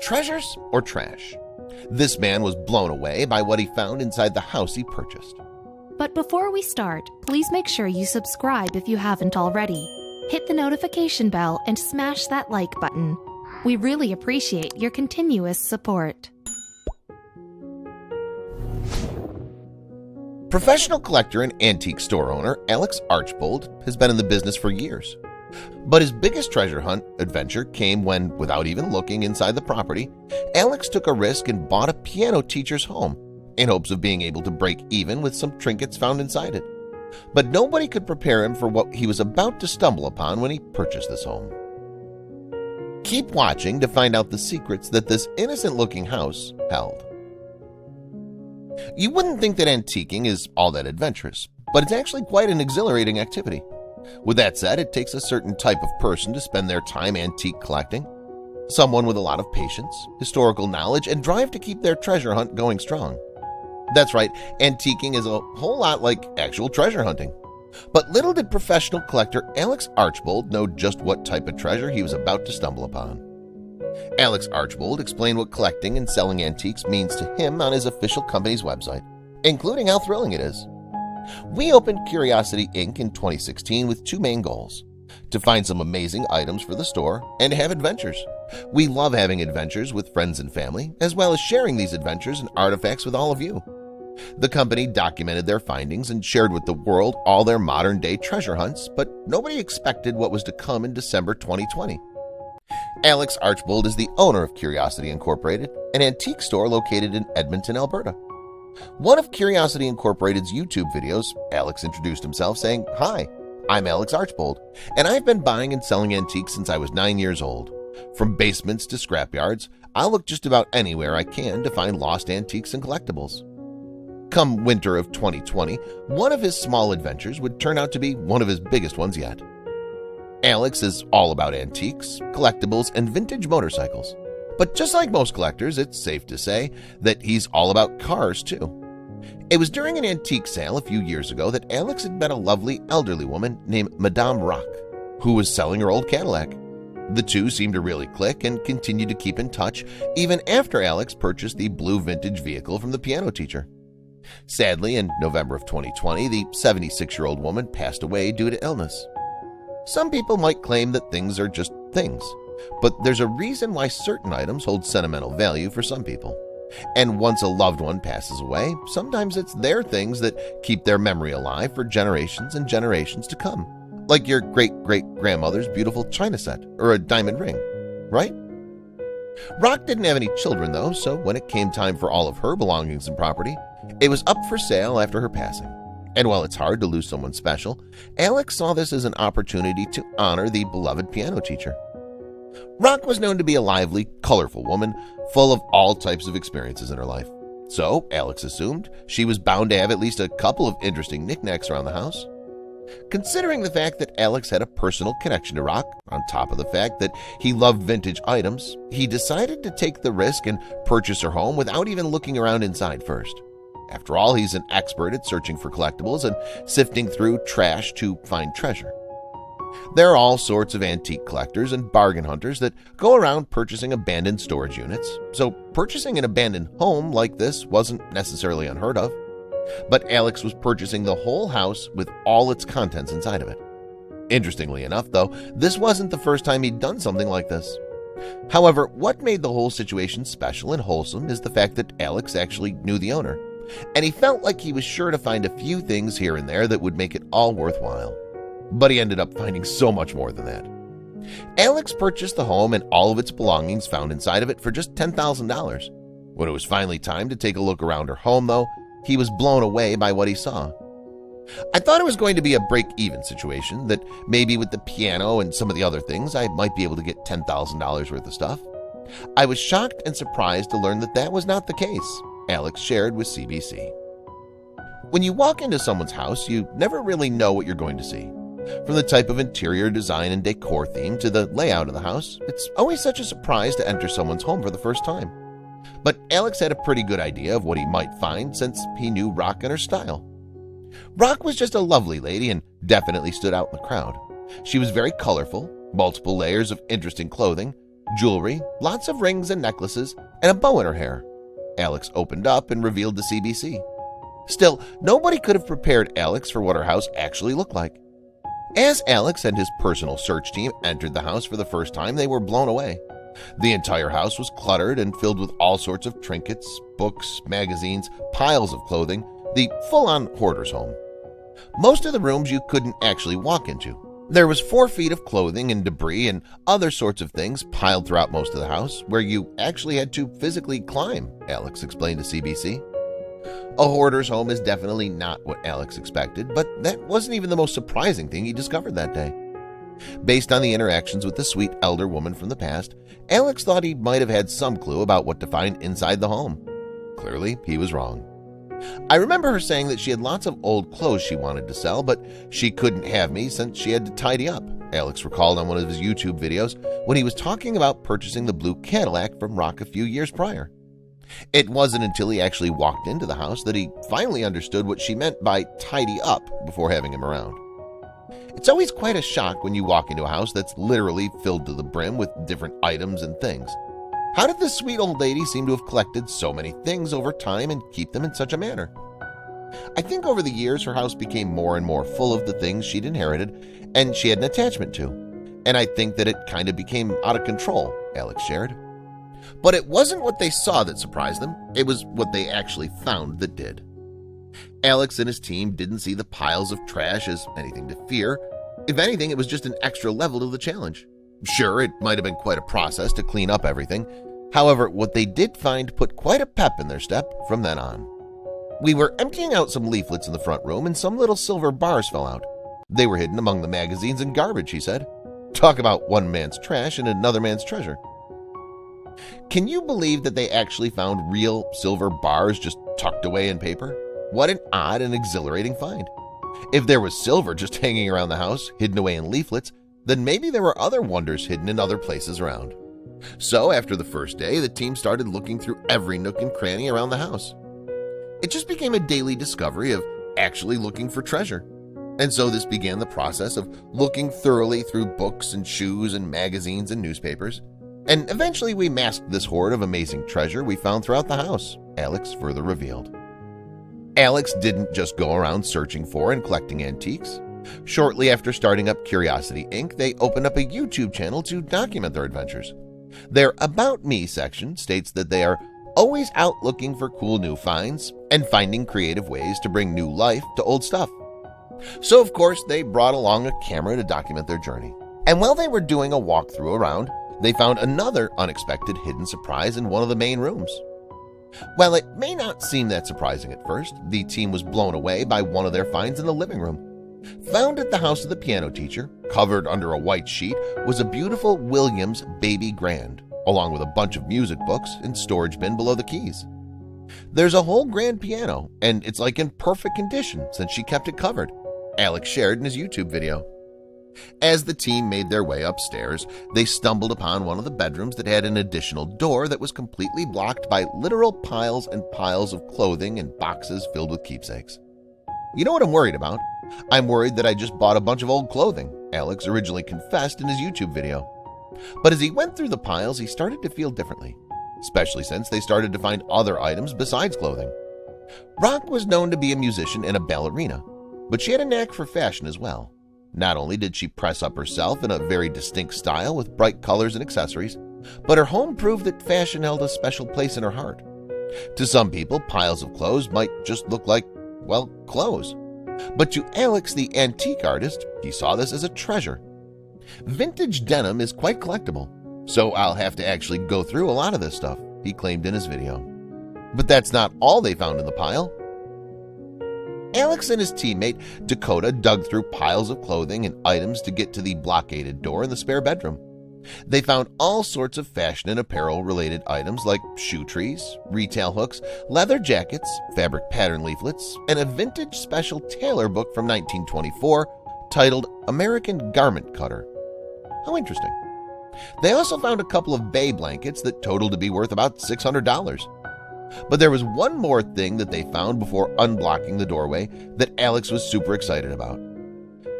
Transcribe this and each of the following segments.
Treasures or trash? This man was blown away by what he found inside the house he purchased. But before we start, please make sure you subscribe if you haven't already. Hit the notification bell and smash that like button. We really appreciate your continuous support. Professional collector and antique store owner Alex Archbold has been in the business for years. But his biggest treasure hunt adventure came when, without even looking inside the property, Alex took a risk and bought a piano teacher's home in hopes of being able to break even with some trinkets found inside it. But nobody could prepare him for what he was about to stumble upon when he purchased this home. Keep watching to find out the secrets that this innocent-looking house held. You wouldn't think that antiquing is all that adventurous, but it's actually quite an exhilarating activity. With that said, it takes a certain type of person to spend their time antique collecting. Someone with a lot of patience, historical knowledge, and drive to keep their treasure hunt going strong. That's right, antiquing is a whole lot like actual treasure hunting. But little did professional collector Alex Archbold know just what type of treasure he was about to stumble upon. Alex Archbold explained what collecting and selling antiques means to him on his official company's website, including how thrilling it is. We opened Curiosity Inc. in 2016 with two main goals: to find some amazing items for the store and to have adventures. We love having adventures with friends and family, as well as sharing these adventures and artifacts with all of you. The company documented their findings and shared with the world all their modern-day treasure hunts, but nobody expected what was to come in December 2020. Alex Archbold is the owner of Curiosity Incorporated, an antique store located in Edmonton, Alberta. One of Curiosity Incorporated's YouTube videos, Alex introduced himself saying, "Hi, I'm Alex Archbold, and I've been buying and selling antiques since I was 9 years old. From basements to scrapyards, I'll look just about anywhere I can to find lost antiques and collectibles." Come winter of 2020, one of his small adventures would turn out to be one of his biggest ones yet. Alex is all about antiques, collectibles, and vintage motorcycles. But just like most collectors, it's safe to say that he's all about cars too. It was during an antique sale a few years ago that Alex had met a lovely elderly woman named Madame Rock, who was selling her old Cadillac. The two seemed to really click and continued to keep in touch even after Alex purchased the blue vintage vehicle from the piano teacher. Sadly, in November of 2020, the 76-year-old woman passed away due to illness. Some people might claim that things are just things, but there's a reason why certain items hold sentimental value for some people. And once a loved one passes away, sometimes it's their things that keep their memory alive for generations and generations to come, like your great-great-grandmother's beautiful china set or a diamond ring, right? Rock didn't have any children, though, so when it came time for all of her belongings and property, it was up for sale after her passing. And while it's hard to lose someone special, Alex saw this as an opportunity to honor the beloved piano teacher. Rock was known to be a lively, colorful woman, full of all types of experiences in her life. So Alex assumed she was bound to have at least a couple of interesting knickknacks around the house. Considering the fact that Alex had a personal connection to Rock, on top of the fact that he loved vintage items, he decided to take the risk and purchase her home without even looking around inside first. After all, he's an expert at searching for collectibles and sifting through trash to find treasure. There are all sorts of antique collectors and bargain hunters that go around purchasing abandoned storage units, so purchasing an abandoned home like this wasn't necessarily unheard of. But Alex was purchasing the whole house with all its contents inside of it. Interestingly enough, though, this wasn't the first time he'd done something like this. However, what made the whole situation special and wholesome is the fact that Alex actually knew the owner, and he felt like he was sure to find a few things here and there that would make it all worthwhile. But he ended up finding so much more than that. Alex purchased the home and all of its belongings found inside of it for just $10,000. When it was finally time to take a look around her home, though, he was blown away by what he saw. I thought it was going to be a break-even situation, that maybe with the piano and some of the other things I might be able to get $10,000 worth of stuff. I was shocked and surprised to learn that that was not the case, Alex shared with CBC. When you walk into someone's house, you never really know what you're going to see. From the type of interior design and decor theme to the layout of the house, it's always such a surprise to enter someone's home for the first time. But Alex had a pretty good idea of what he might find since he knew Rock and her style. Rock was just a lovely lady and definitely stood out in the crowd. She was very colorful, multiple layers of interesting clothing, jewelry, lots of rings and necklaces, and a bow in her hair. Alex opened up and revealed to CBC. Still, nobody could have prepared Alex for what her house actually looked like. As Alex and his personal search team entered the house for the first time, they were blown away. The entire house was cluttered and filled with all sorts of trinkets, books, magazines, piles of clothing, the full-on hoarder's home. Most of the rooms you couldn't actually walk into. There was 4 feet of clothing and debris and other sorts of things piled throughout most of the house where you actually had to physically climb, Alex explained to CBC. A hoarder's home is definitely not what Alex expected, but that wasn't even the most surprising thing he discovered that day. Based on the interactions with the sweet elder woman from the past, Alex thought he might have had some clue about what to find inside the home. Clearly, he was wrong. I remember her saying that she had lots of old clothes she wanted to sell, but she couldn't have me since she had to tidy up, Alex recalled on one of his YouTube videos when he was talking about purchasing the blue Cadillac from Rock a few years prior. It wasn't until he actually walked into the house that he finally understood what she meant by tidy up before having him around. It's always quite a shock when you walk into a house that's literally filled to the brim with different items and things. How did this sweet old lady seem to have collected so many things over time and keep them in such a manner? I think over the years her house became more and more full of the things she'd inherited and she had an attachment to, and I think that it kind of became out of control, Alex shared. But it wasn't what they saw that surprised them, it was what they actually found that did. Alex and his team didn't see the piles of trash as anything to fear. If anything, it was just an extra level to the challenge. Sure, it might have been quite a process to clean up everything. However, what they did find put quite a pep in their step from then on. We were emptying out some leaflets in the front room and some little silver bars fell out. They were hidden among the magazines and garbage, he said. Talk about one man's trash and another man's treasure. Can you believe that they actually found real silver bars just tucked away in paper? What an odd and exhilarating find. If there was silver just hanging around the house, hidden away in leaflets, then maybe there were other wonders hidden in other places around. So after the first day, the team started looking through every nook and cranny around the house. It just became a daily discovery of actually looking for treasure. And so this began the process of looking thoroughly through books and shoes and magazines and newspapers. And eventually we masked this hoard of amazing treasure we found throughout the house, Alex further revealed. Alex didn't just go around searching for and collecting antiques. Shortly after starting up Curiosity Inc., they opened up a YouTube channel to document their adventures. Their About Me section states that they are always out looking for cool new finds and finding creative ways to bring new life to old stuff. So of course they brought along a camera to document their journey. And while they were doing a walkthrough around, they found another unexpected hidden surprise in one of the main rooms. While it may not seem that surprising at first, the team was blown away by one of their finds in the living room. Found at the house of the piano teacher, covered under a white sheet, was a beautiful Williams Baby Grand, along with a bunch of music books and storage bin below the keys. There's a whole grand piano, and it's like in perfect condition since she kept it covered, Alex shared in his YouTube video. As the team made their way upstairs, they stumbled upon one of the bedrooms that had an additional door that was completely blocked by literal piles and piles of clothing and boxes filled with keepsakes. You know what I'm worried about? I'm worried that I just bought a bunch of old clothing, Alex originally confessed in his YouTube video. But as he went through the piles, he started to feel differently, especially since they started to find other items besides clothing. Rock was known to be a musician and a ballerina, but she had a knack for fashion as well. Not only did she press up herself in a very distinct style with bright colors and accessories, but her home proved that fashion held a special place in her heart. To some people, piles of clothes might just look like, well, clothes. But to Alex, the antique artist, he saw this as a treasure. Vintage denim is quite collectible, so I'll have to actually go through a lot of this stuff, he claimed in his video. But that's not all they found in the pile. Alex and his teammate Dakota dug through piles of clothing and items to get to the blockaded door in the spare bedroom. They found all sorts of fashion and apparel-related items like shoe trees, retail hooks, leather jackets, fabric pattern leaflets, and a vintage special tailor book from 1924 titled American Garment Cutter. How interesting. They also found a couple of bay blankets that totaled to be worth about $600. But there was one more thing that they found before unblocking the doorway that Alex was super excited about.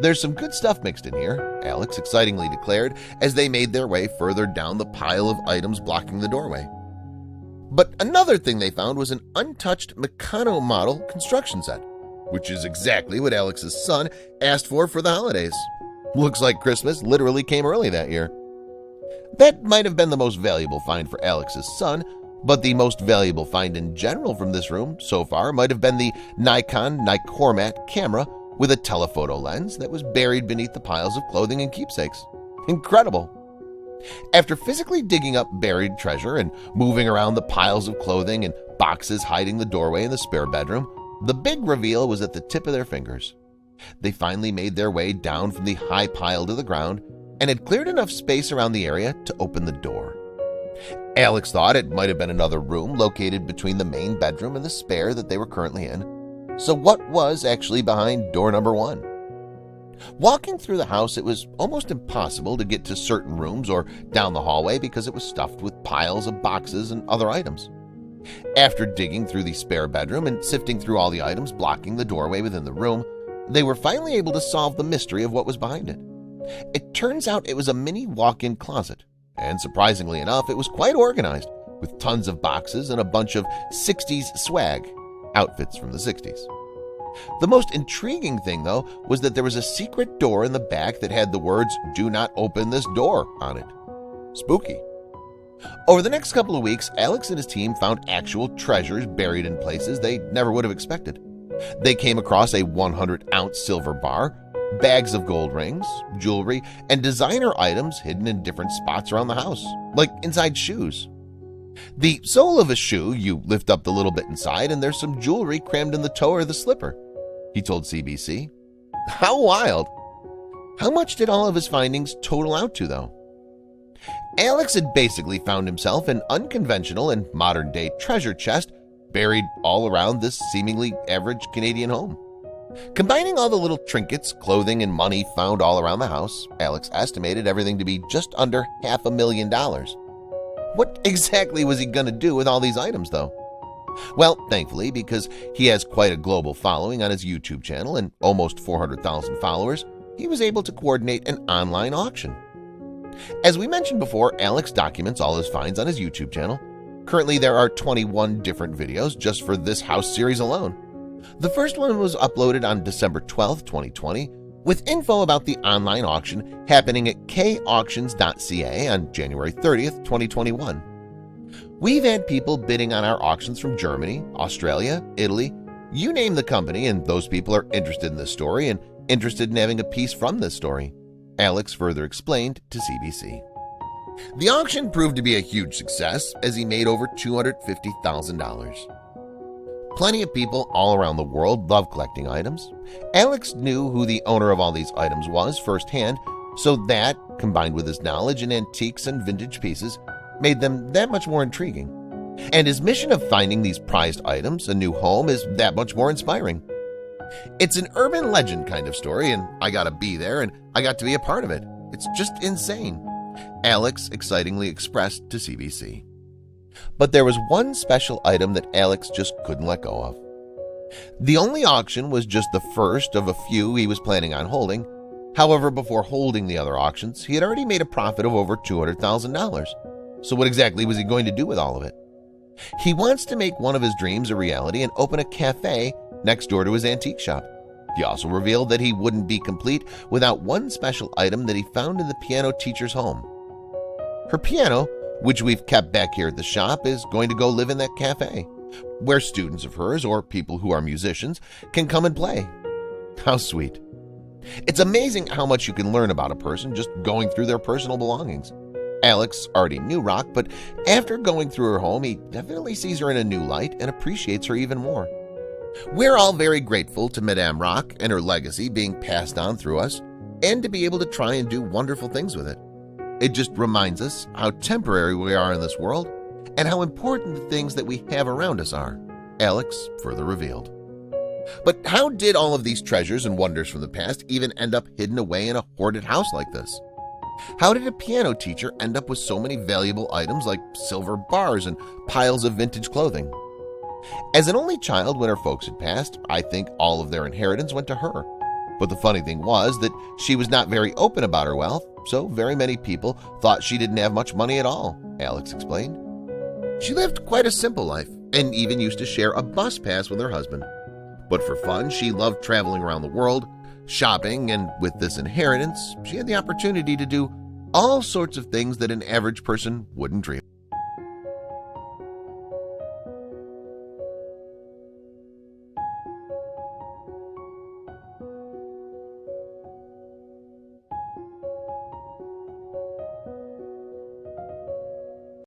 "There's some good stuff mixed in here," Alex excitingly declared as they made their way further down the pile of items blocking the doorway. But another thing they found was an untouched Meccano model construction set, which is exactly what Alex's son asked for the holidays. Looks like Christmas literally came early that year. That might have been the most valuable find for Alex's son, but the most valuable find in general from this room so far might have been the Nikon Nicormat camera with a telephoto lens that was buried beneath the piles of clothing and keepsakes. Incredible! After physically digging up buried treasure and moving around the piles of clothing and boxes hiding the doorway in the spare bedroom, the big reveal was at the tip of their fingers. They finally made their way down from the high pile to the ground and had cleared enough space around the area to open the door. Alex thought it might have been another room located between the main bedroom and the spare that they were currently in. So what was actually behind door number 1? Walking through the house, it was almost impossible to get to certain rooms or down the hallway because it was stuffed with piles of boxes and other items. After digging through the spare bedroom and sifting through all the items blocking the doorway within the room, they were finally able to solve the mystery of what was behind it. It turns out it was a mini walk-in closet, and surprisingly enough, it was quite organized, with tons of boxes and a bunch of 60s swag, outfits from the 60s. The most intriguing thing, though, was that there was a secret door in the back that had the words, "Do not open this door" on it. Spooky. Over the next couple of weeks, Alex and his team found actual treasures buried in places they never would have expected. They came across a 100-ounce silver bar, bags of gold rings, jewelry, and designer items hidden in different spots around the house, like inside shoes. The sole of a shoe, you lift up the little bit inside and there's some jewelry crammed in the toe or the slipper, he told CBC. How wild! How much did all of his findings total out to, though? Alex had basically found himself an unconventional and modern-day treasure chest buried all around this seemingly average Canadian home. Combining all the little trinkets, clothing, and money found all around the house, Alex estimated everything to be just under $500,000. What exactly was he going to do with all these items, though? Well, thankfully, because he has quite a global following on his YouTube channel and almost 400,000 followers, he was able to coordinate an online auction. As we mentioned before, Alex documents all his finds on his YouTube channel. Currently, there are 21 different videos just for this house series alone. The first one was uploaded on December 12, 2020, with info about the online auction happening at kauctions.ca on January 30th, 2021. We've had people bidding on our auctions from Germany, Australia, Italy, you name the company, and those people are interested in this story and interested in having a piece from this story, Alex further explained to CBC. The auction proved to be a huge success as he made over $250,000. Plenty of people all around the world love collecting items. Alex knew who the owner of all these items was firsthand, so that, combined with his knowledge in antiques and vintage pieces, made them that much more intriguing. And his mission of finding these prized items a new home is that much more inspiring. It's an urban legend kind of story, and I got to be there and I got to be a part of it. It's just insane, Alex excitingly expressed to CBC. But there was one special item that Alex just couldn't let go of. The only auction was just the first of a few he was planning on holding. However, before holding the other auctions, he had already made a profit of over $200,000. So what exactly was he going to do with all of it? He wants to make one of his dreams a reality and open a cafe next door to his antique shop. He also revealed that he wouldn't be complete without one special item that he found in the piano teacher's home. Her piano, which we've kept back here at the shop, is going to go live in that cafe, where students of hers or people who are musicians can come and play. How sweet. It's amazing how much you can learn about a person just going through their personal belongings. Alex already knew Rock, but after going through her home, he definitely sees her in a new light and appreciates her even more. We're all very grateful to Madame Rock and her legacy being passed on through us, and to be able to try and do wonderful things with it. It just reminds us how temporary we are in this world and how important the things that we have around us are, Alex further revealed. But how did all of these treasures and wonders from the past even end up hidden away in a hoarded house like this? How did a piano teacher end up with so many valuable items like silver bars and piles of vintage clothing? As an only child when her folks had passed, I think all of their inheritance went to her. But the funny thing was that she was not very open about her wealth, so very many people thought she didn't have much money at all, Alex explained. She lived quite a simple life and even used to share a bus pass with her husband. But for fun, she loved traveling around the world, shopping, and with this inheritance, she had the opportunity to do all sorts of things that an average person wouldn't dream.